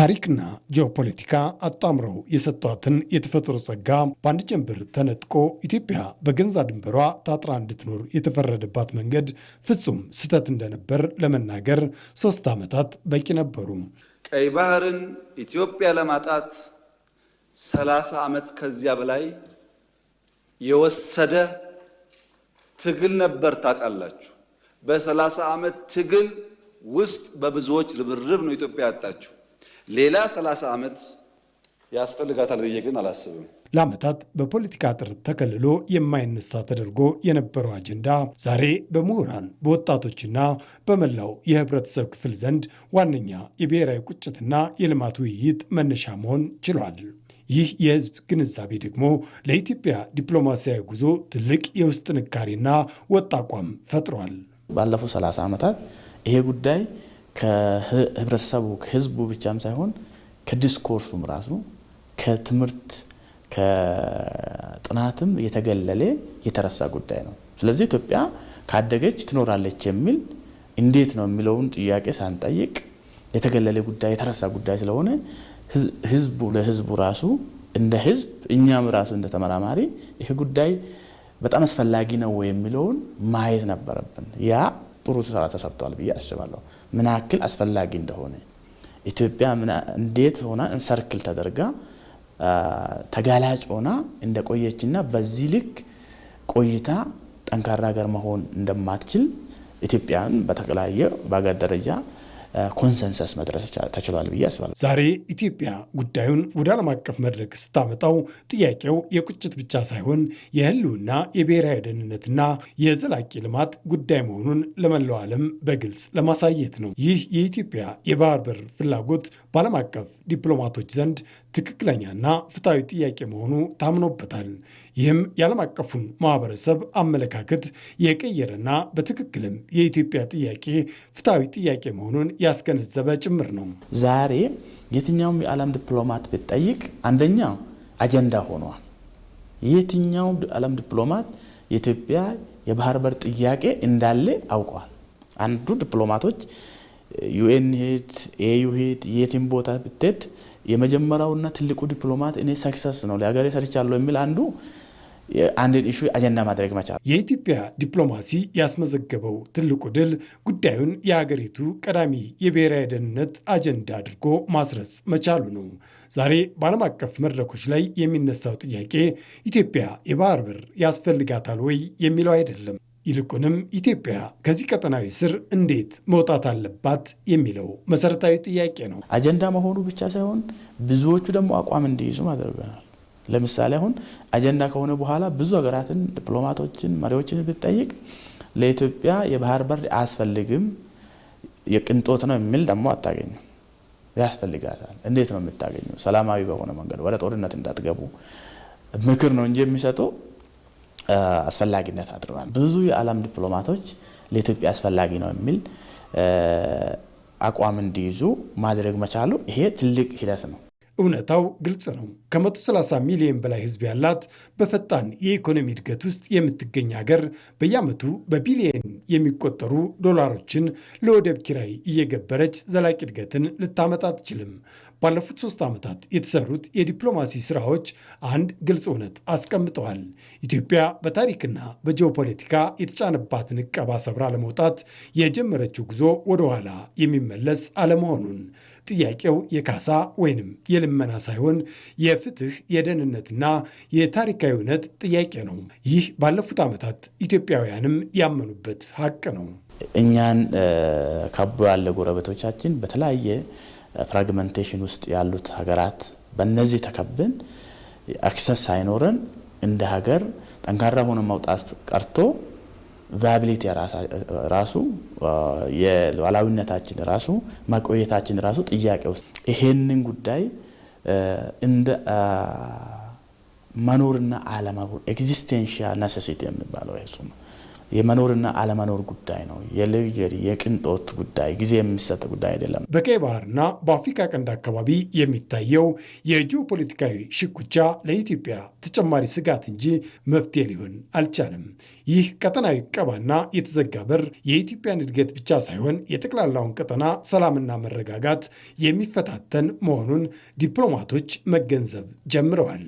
ታሪክና ጂኦፖለቲካ አጣምረው የሰጧትን የተፈጥሮ ጸጋ በአንድ ጀንበር ተነጥቆ ኢትዮጵያ በገዛ ድንበሯ ታጥራ እንድትኖር የተፈረደባት መንገድ ፍጹም ስህተት እንደነበር ለመናገር 3 ዓመታት በቂ ነበሩ። ቀይ ባህርን ኢትዮጵያ ለማጣት 30 ዓመት ከዚያ በላይ የወሰደ ትግል ነበር። ታውቃላችሁ። በ30 ዓመት ትግል ውስጥ በብዙዎች ርብርብ ነው ኢትዮጵያ ያጣችው። ሌላ 30 ዓመት ያስፈልጋታል ብዬ ግን አላስብም። ለዓመታት በፖለቲካ አጥር ተከልሎ የማይነሳ ተደርጎ የነበረው አጀንዳ ዛሬ በምሁራን በወጣቶችና በመላው የህብረተሰብ ክፍል ዘንድ ዋነኛ የብሔራዊ ቁጭትና የልማት ውይይት መነሻ መሆን ችሏል። ይህ የህዝብ ግንዛቤ ደግሞ ለኢትዮጵያ ዲፕሎማሲያዊ ጉዞ ትልቅ የውስጥ ጥንካሬና ወጥ አቋም ፈጥሯል። ባለፉት 30 ዓመታት ይሄ ጉዳይ ከህብረተሰቡ ከህዝቡ ብቻም ሳይሆን ከዲስኮርሱም ራሱ ከትምህርት ከጥናትም የተገለለ የተረሳ ጉዳይ ነው። ስለዚህ ኢትዮጵያ ካደገች ትኖራለች የሚል እንዴት ነው የሚለውን ጥያቄ ሳንጠይቅ የተገለለ ጉዳይ የተረሳ ጉዳይ ስለሆነ ህዝቡ ለህዝቡ ራሱ እንደ ህዝብ እኛም ራሱ እንደ ተመራማሪ ይሄ ጉዳይ በጣም አስፈላጊ ነው የሚለውን ማየት ነበረብን። ያ ጥሩ ስራ ተሰርቷል ብዬ አስባለሁ። ምን ያክል አስፈላጊ እንደሆነ ኢትዮጵያ እንዴት ሆና እንሰርክል ተደርጋ ተጋላጭ ሆና እንደቆየችና በዚህ ልክ ቆይታ ጠንካራ ሀገር መሆን እንደማትችል ኢትዮጵያን በተቀላየ በአገር ደረጃ ኮንሰንሰስ መድረስ ተችሏል ብዬ አስባለሁ። ዛሬ ኢትዮጵያ ጉዳዩን ወደ ዓለም አቀፍ መድረክ ስታመጣው ጥያቄው የቁጭት ብቻ ሳይሆን የህልውና የብሔራዊ ደህንነትና የዘላቂ ልማት ጉዳይ መሆኑን ለመላው ዓለም በግልጽ ለማሳየት ነው። ይህ የኢትዮጵያ የባህር በር ፍላጎት በዓለም አቀፍ ዲፕሎማቶች ዘንድ ትክክለኛና ፍትሐዊ ጥያቄ መሆኑ ታምኖበታል። ይህም የዓለም አቀፉን ማህበረሰብ አመለካከት የቀየረና በትክክልም የኢትዮጵያ ጥያቄ ፍትሐዊ ጥያቄ መሆኑን ያስገነዘበ ጭምር ነው። ዛሬ የትኛውም የዓለም ዲፕሎማት ብትጠይቅ አንደኛ አጀንዳ ሆኗል። የትኛውም የዓለም ዲፕሎማት የኢትዮጵያ የባህር በር ጥያቄ እንዳለ አውቀዋል። አንዱ ዲፕሎማቶች ዩኤን ሄድ ኤዩ ሄድ የትም ቦታ ብትሄድ የመጀመሪያውና ትልቁ ዲፕሎማት እኔ ሰክሰስ ነው ለሀገሬ ሰርቻለሁ የሚል አንድን ኢሹ አጀንዳ ማድረግ መቻል። የኢትዮጵያ ዲፕሎማሲ ያስመዘገበው ትልቁ ድል ጉዳዩን የሀገሪቱ ቀዳሚ የብሔራዊ ደህንነት አጀንዳ አድርጎ ማስረጽ መቻሉ ነው። ዛሬ በዓለም አቀፍ መድረኮች ላይ የሚነሳው ጥያቄ ኢትዮጵያ የባህር በር ያስፈልጋታል ወይ የሚለው አይደለም። ይልቁንም ኢትዮጵያ ከዚህ ቀጠናዊ ስር እንዴት መውጣት አለባት የሚለው መሰረታዊ ጥያቄ ነው። አጀንዳ መሆኑ ብቻ ሳይሆን ብዙዎቹ ደግሞ አቋም እንዲይዙ አድርገናል። ለምሳሌ አሁን አጀንዳ ከሆነ በኋላ ብዙ ሀገራትን ዲፕሎማቶችን መሪዎችን ብትጠይቅ ለኢትዮጵያ የባህር በር አያስፈልግም የቅንጦት ነው የሚል ደግሞ አታገኙ። ያስፈልጋታል። እንዴት ነው የምታገኙ? ሰላማዊ በሆነ መንገድ ወደ ጦርነት እንዳትገቡ ምክር ነው እንጂ የሚሰጡ አስፈላጊነት አድርጓል። ብዙ የዓለም ዲፕሎማቶች ለኢትዮጵያ አስፈላጊ ነው የሚል አቋም እንዲይዙ ማድረግ መቻሉ ይሄ ትልቅ ሂደት ነው። እውነታው ግልጽ ነው። ከ130 ሚሊዮን በላይ ህዝብ ያላት በፈጣን የኢኮኖሚ እድገት ውስጥ የምትገኝ ሀገር በየዓመቱ በቢሊየን የሚቆጠሩ ዶላሮችን ለወደብ ኪራይ እየገበረች ዘላቂ እድገትን ልታመጣ አትችልም። ባለፉት 3 ዓመታት የተሰሩት የዲፕሎማሲ ስራዎች አንድ ግልጽ እውነት አስቀምጠዋል። ኢትዮጵያ በታሪክና በጂኦፖለቲካ የተጫነባትን ዕቀባ ሰብራ ለመውጣት የጀመረችው ጉዞ ወደኋላ የሚመለስ አለመሆኑን፣ ጥያቄው የካሳ ወይንም የልመና ሳይሆን የፍትህ የደህንነትና የታሪካዊ እውነት ጥያቄ ነው። ይህ ባለፉት ዓመታት ኢትዮጵያውያንም ያመኑበት ሀቅ ነው። እኛን ካቦ ያለ ጎረቤቶቻችን በተለያየ ፍራግመንቴሽን ውስጥ ያሉት ሀገራት በእነዚህ ተከብን አክሰስ ሳይኖረን እንደ ሀገር ጠንካራ ሆነ መውጣት ቀርቶ ቫያቢሊቲ ራሱ የሉዓላዊነታችን ራሱ መቆየታችን ራሱ ጥያቄ ውስጥ ይሄንን ጉዳይ እንደ መኖርና አለመኖር ኤግዚስቴንሻል ኔሴሲቲ የሚባለው እሱ ነው። የመኖርና አለመኖር ጉዳይ ነው። የልግጀሪ የቅንጦት ጉዳይ ጊዜ የሚሰጥ ጉዳይ አይደለም። በቀይ ባህርና በአፍሪካ ቀንድ አካባቢ የሚታየው የጂኦፖለቲካዊ ሽኩቻ ለኢትዮጵያ ተጨማሪ ስጋት እንጂ መፍትሄ ሊሆን አልቻለም። ይህ ቀጠናዊ ቀባና የተዘጋ በር የኢትዮጵያን እድገት ብቻ ሳይሆን የጠቅላላውን ቀጠና ሰላምና መረጋጋት የሚፈታተን መሆኑን ዲፕሎማቶች መገንዘብ ጀምረዋል።